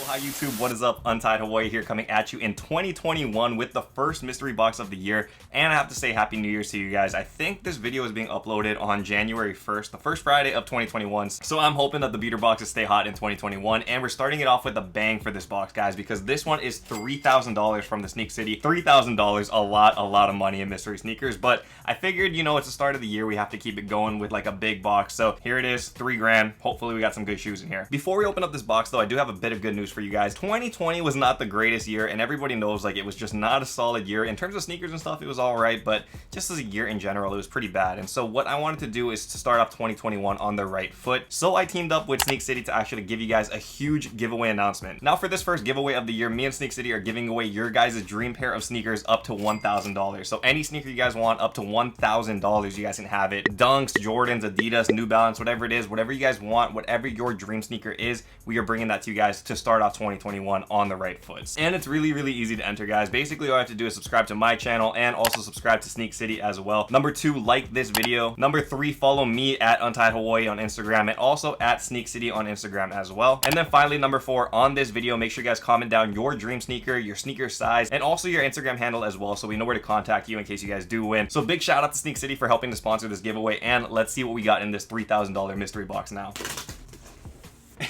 Hi YouTube, what is up? Untied Hawaii here, coming at you in 2021 with the first mystery box of the year. And I have to say Happy New Year's to you guys. I think this video is being uploaded on January 1st, the first Friday of 2021. So I'm hoping that the beater boxes stay hot in 2021. And we're starting it off with a bang for this box, guys, because this one is $3,000 from the Sneak City. $3,000, a lot of money in mystery sneakers. But I figured, you know, it's the start of the year, we have to keep it going with like a big box. So here it is, $3 grand. Hopefully we got some good shoes in here. Before we open up this box though, I do have a bit of good news for you guys. 2020 was not the greatest year, and everybody knows like it was just not a solid year. In terms of sneakers and stuff, it was all right, but just as a year in general, it was pretty bad. And so what I wanted to do is to start off 2021 on the right foot. So I teamed up with Sneak City to actually give you guys a huge giveaway announcement. Now for this first giveaway of the year, me and Sneak City are giving away your guys' dream pair of sneakers up to $1,000. So any sneaker you guys want up to $1,000, you guys can have it. Dunks, Jordans, Adidas, New Balance, whatever it is, whatever you guys want, whatever your dream sneaker is, we are bringing that to you guys to start off 2021 on the right foot. And it's really easy to enter, guys. Basically all you have to do is subscribe to my channel and also subscribe to Sneak City as well. Number 2, like this video. Number 3, follow me at Untied Hawaii on Instagram and also at Sneak City on Instagram as well. And then finally, number 4, on this video, make sure you guys comment down your dream sneaker, your sneaker size, and also your Instagram handle as well, so we know where to contact you in case you guys do win. So big shout out to Sneak City for helping to sponsor this giveaway, and let's see what we got in this $3,000 mystery box now.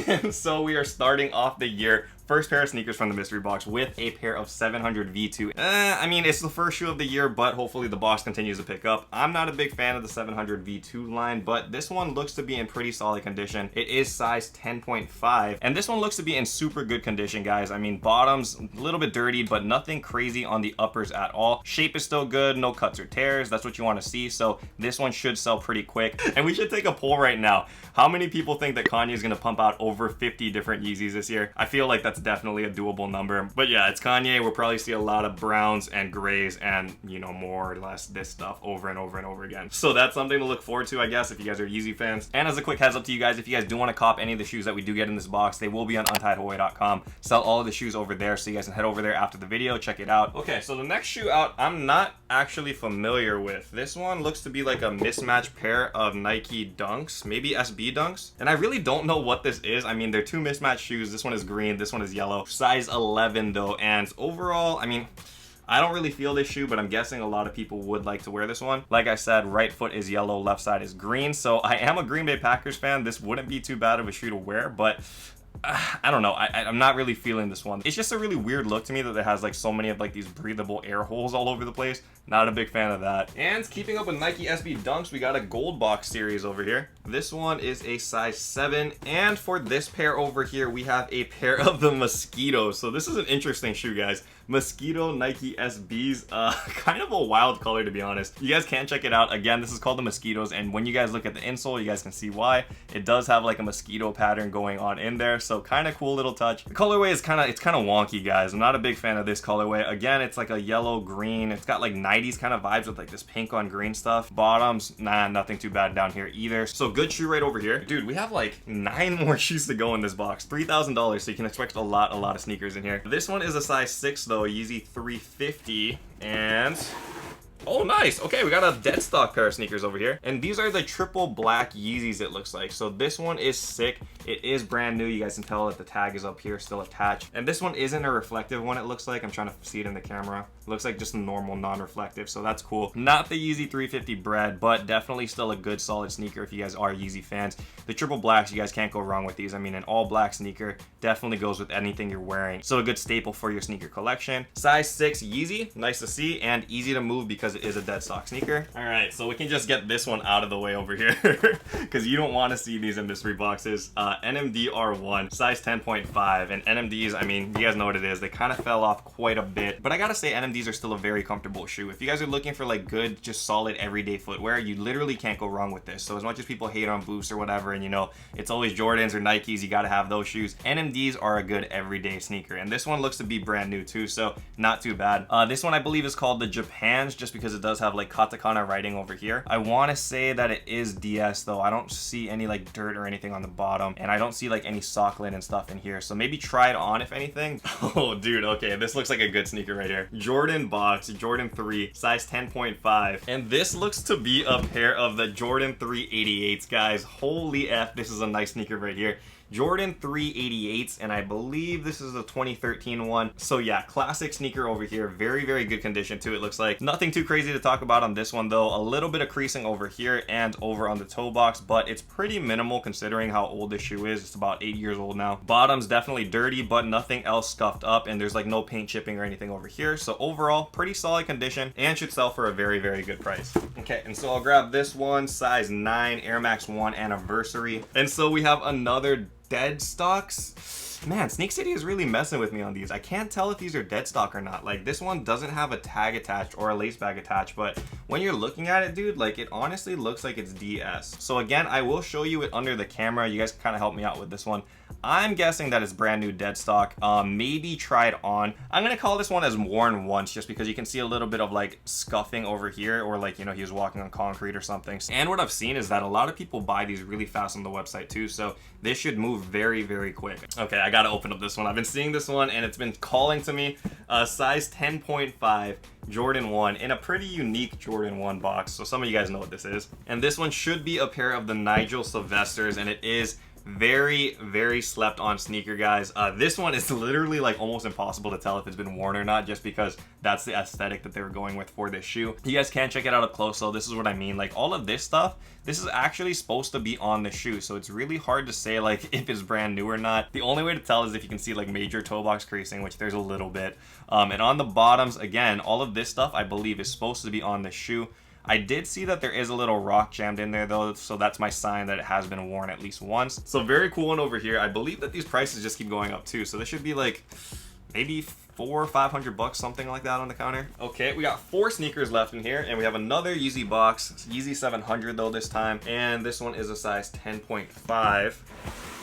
And so we are starting off the year, first pair of sneakers from the mystery box with a pair of 700 V2. I mean, it's the first shoe of the year, but hopefully the box continues to pick up. I'm not a big fan of the 700 V2 line, but this one looks to be in pretty solid condition. It is size 10.5, and this one looks to be in super good condition, guys. I mean, bottoms a little bit dirty, but nothing crazy on the uppers at all. Shape is still good, no cuts or tears. That's what you want to see, so this one should sell pretty quick. And we should take a poll right now. How many people think that Kanye is going to pump out over 50 different Yeezys this year? I feel like that's definitely a doable number. But yeah, it's Kanye. We'll probably see a lot of browns and grays and, you know, more or less this stuff over and over again. So that's something to look forward to, I guess, if you guys are Yeezy fans. And as a quick heads up to you guys, if you guys do want to cop any of the shoes that we do get in this box, they will be on untiedhawaii.com. Sell all of the shoes over there, so you guys can head over there after the video, check it out. Okay, so the next shoe out, I'm not actually familiar with. This one looks to be like a mismatched pair of Nike Dunks, maybe SB Dunks. And I really don't know what this is. I mean, they're two mismatched shoes. This one is green, this one is yellow. Size 11 though, and overall, I mean, I don't really feel this shoe, but I'm guessing a lot of people would like to wear this one. Like I said, right foot is yellow, left side is green. So I am a Green Bay Packers fan. This wouldn't be too bad of a shoe to wear, but I don't know. I'm not really feeling this one. It's just a really weird look to me that it has like so many of like these breathable air holes all over the place. Not a big fan of that. And keeping up with Nike SB Dunks, we got a gold box series over here. This one is a size 7. And for this pair over here, we have a pair of the Mosquitoes. So this is an interesting shoe, guys. Mosquito Nike SBs, kind of a wild color to be honest. You guys can check it out. Again, this is called the Mosquitoes, and when you guys look at the insole, you guys can see why. It does have like a mosquito pattern going on in there, so kind of cool little touch. The colorway is kind of wonky, guys. I'm not a big fan of this colorway. Again, it's like a yellow green. It's got like 90s kind of vibes with like this pink on green stuff. Bottoms, nah, nothing too bad down here either. So good shoe right over here. Dude, we have like 9 more shoes to go in this box. $3,000, so you can expect a lot of sneakers in here. This one is a size 6 though, a Yeezy 350, and oh nice, okay, we got a dead stock pair of sneakers over here, and these are the triple black Yeezys, it looks like. So this one is sick. It is brand new. You guys can tell that the tag is up here still attached, and this one isn't a reflective one. It looks like, I'm trying to see it in the camera, it looks like just a normal non-reflective, so that's cool. Not the Yeezy 350 bread, but definitely still a good solid sneaker if you guys are Yeezy fans. The triple blacks, you guys can't go wrong with these. I mean, an all black sneaker definitely goes with anything you're wearing, so a good staple for your sneaker collection. Size 6 Yeezy, nice to see, and easy to move because it is a dead stock sneaker. All right, so we can just get this one out of the way over here because you don't want to see these in mystery boxes. NMD R1, size 10.5, and NMDs, I mean, you guys know what it is. They kind of fell off quite a bit, but I gotta say NMDs are still a very comfortable shoe. If you guys are looking for like good, just solid everyday footwear, you literally can't go wrong with this. So as much as people hate on Boost or whatever, and you know, it's always Jordans or Nikes, you gotta have those shoes, NMDs are a good everyday sneaker, and this one looks to be brand new too, so not too bad. This one I believe is called the Japans, just because it does have like katakana writing over here. I want to say that it is DS though. I don't see any like dirt or anything on the bottom, and I don't see like any sock lid and stuff in here, so maybe try it on if anything. Oh dude, okay, this looks like a good sneaker right here. Jordan box, Jordan 3, size 10.5, and this looks to be a pair of the Jordan 3 88s, guys. Holy F, this is a nice sneaker right here. Jordan 388s, and I believe this is a 2013 one. So yeah, classic sneaker over here. Very, very good condition too, it looks like. Nothing too crazy to talk about on this one though. A little bit of creasing over here and over on the toe box, but it's pretty minimal considering how old this shoe is. It's about 8 years old now. Bottom's definitely dirty, but nothing else scuffed up, and there's like no paint chipping or anything over here. So overall, pretty solid condition and should sell for a very, very good price. Okay, and so I'll grab this one, size 9, Air Max 1 anniversary. And so we have another dead stocks. Man, Sneak City is really messing with me on these. I can't tell if these are dead stock or not. Like, this one doesn't have a tag attached or a lace bag attached, but when you're looking at it, dude, like, it honestly looks like it's DS. So again, I will show you it under the camera. You guys can kind of help me out with this one. I'm guessing that it's brand new dead stock, maybe tried on. I'm gonna call this one as worn once, just because you can see a little bit of like scuffing over here, or like, you know, he was walking on concrete or something. And what I've seen is that a lot of people buy these really fast on the website too, so this should move very, very quick. Okay, I gotta open up this one. I've been seeing this one and it's been calling to me. Size 10.5 Jordan 1 in a pretty unique Jordan 1 box, so some of you guys know what this is. And this one should be a pair of the Nigel Sylvesters, and it is very, very slept on sneaker, guys. This one is literally like almost impossible to tell if it's been worn or not, just because that's the aesthetic that they were going with for this shoe. You guys can check it out up close. So this is what I mean, like all of this stuff, this is actually supposed to be on the shoe, so it's really hard to say like if it's brand new or not. The only way to tell is if you can see like major toe box creasing, which there's a little bit, and on the bottoms, again, all of this stuff I believe is supposed to be on the shoe. I did see that there is a little rock jammed in there though, so that's my sign that it has been worn at least once. So very cool one over here. I believe that these prices just keep going up too, so this should be like maybe $400 or $500, something like that on the counter. Okay, we got 4 sneakers left in here, and we have another Yeezy box, Yeezy 700 though this time, and this one is a size 10.5.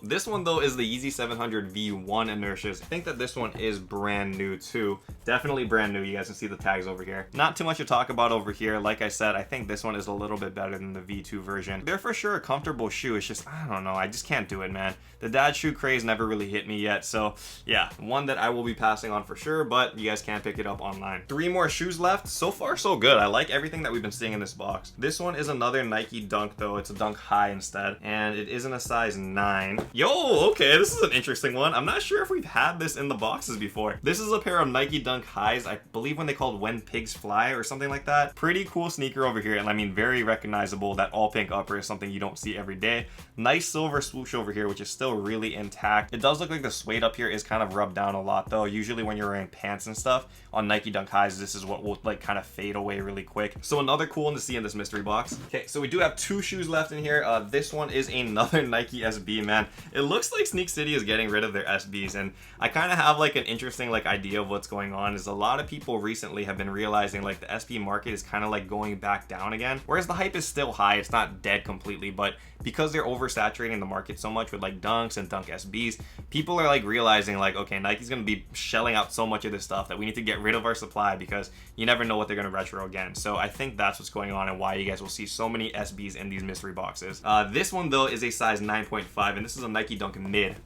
This one though is the Yeezy 700 V1 inertias. I think that this one is brand new too. Definitely brand new. You guys can see the tags over here. Not too much to talk about over here. Like I said, I think this one is a little bit better than the V2 version. They're for sure a comfortable shoe. It's just, I don't know, I just can't do it, man. The dad shoe craze never really hit me yet. So yeah, one that I will be passing on for sure, but you guys can pick it up online. 3 more shoes left. So far so good. I like everything that we've been seeing in this box. This one is another Nike Dunk though. It's a Dunk High instead, and it is in a size 9. Yo, okay, this is an interesting one. I'm not sure if we've had this in the boxes before. This is a pair of Nike Dunk Highs, I believe when they called When Pigs Fly or something like that. Pretty cool sneaker over here, and I mean very recognizable. That all pink upper is something you don't see every day. Nice silver swoosh over here, which is still really intact. It does look like the suede up here is kind of rubbed down a lot though. Usually when you're wearing pants and stuff on Nike Dunk Highs, this is what will like kind of fade away really quick. So another cool one to see in this mystery box. Okay, so we do have 2 shoes left in here. This one is another Nike SB, man. It looks like Sneak City is getting rid of their SBs, and I kind of have like an interesting like idea of what's going on. Is a lot of people recently have been realizing like the SB market is kind of like going back down again, whereas the hype is still high. It's not dead completely, but because they're oversaturating the market so much with like Dunks and Dunk SBs, people are like realizing like, okay, Nike's gonna be shelling out so much of this stuff that we need to get rid of our supply, because you never know what they're gonna retro again. So I think that's what's going on and why you guys will see so many SBs in these mystery boxes. This one though is a size 9.5, and this is a Nike Dunk Mid.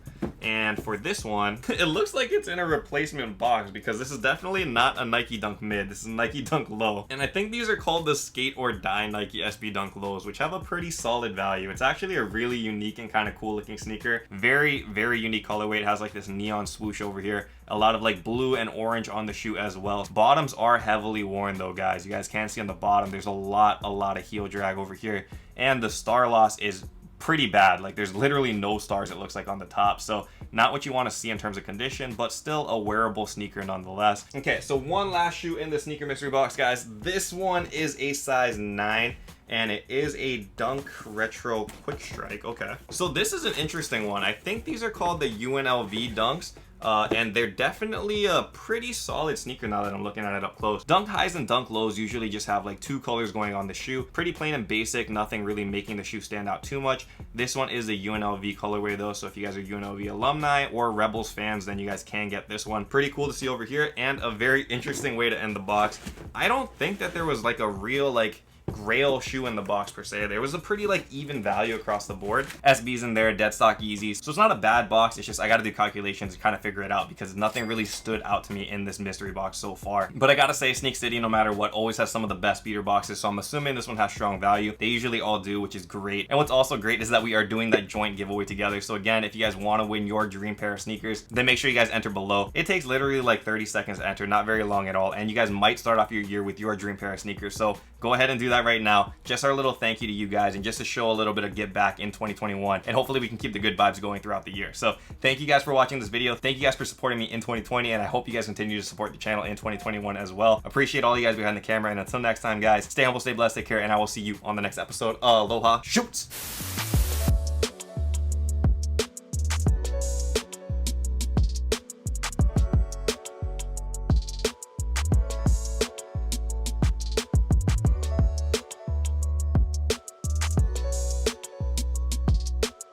And for this one, it looks like it's in a replacement box, because this is definitely not a Nike Dunk Mid. This is Nike Dunk Low. And I think these are called the Skate or Die Nike SB Dunk Lows, which have a pretty solid value. It's actually a really unique and kind of cool looking sneaker. Very, very unique colorway. It has like this neon swoosh over here. A lot of like blue and orange on the shoe as well. Bottoms are heavily worn though, guys. You guys can see on the bottom, there's a lot of heel drag over here. And the star loss is pretty bad. Like there's literally no stars, it looks like, on the top. So not what you want to see in terms of condition, but still a wearable sneaker nonetheless. Okay, so one last shoe in the sneaker mystery box, guys. This one is a size 9, and it is a Dunk Retro Quick Strike. Okay, so this is an interesting one. I think these are called the UNLV Dunks. And they're definitely a pretty solid sneaker now that I'm looking at it up close. Dunk Highs and Dunk Lows usually just have like 2 colors going on the shoe. Pretty plain and basic, nothing really making the shoe stand out too much. This one is a UNLV colorway though, so if you guys are UNLV alumni or Rebels fans, then you guys can get this one. Pretty cool to see over here, and a very interesting way to end the box. I don't think that there was like a real like grail shoe in the box per se. There was a pretty like even value across the board. SBs in there, dead stock Yeezys. So it's not a bad box. It's just I got to do calculations and kind of figure it out because nothing really stood out to me in this mystery box so far. But I gotta say, Sneak City, no matter what, always has some of the best beater boxes. So I'm assuming this one has strong value. They usually all do, which is great. And what's also great is that we are doing that joint giveaway together. So again, if you guys want to win your dream pair of sneakers, then make sure you guys enter below. It takes literally like 30 seconds to enter, not very long at all. And you guys might start off your year with your dream pair of sneakers. So go ahead and do that right now. Just our little thank you to you guys and just to show a little bit of give back in 2021. And hopefully we can keep the good vibes going throughout the year. So thank you guys for watching this video. Thank you guys for supporting me in 2020. And I hope you guys continue to support the channel in 2021 as well. Appreciate all you guys behind the camera. And until next time, guys, stay humble, stay blessed, take care, and I will see you on the next episode. Aloha, shoots!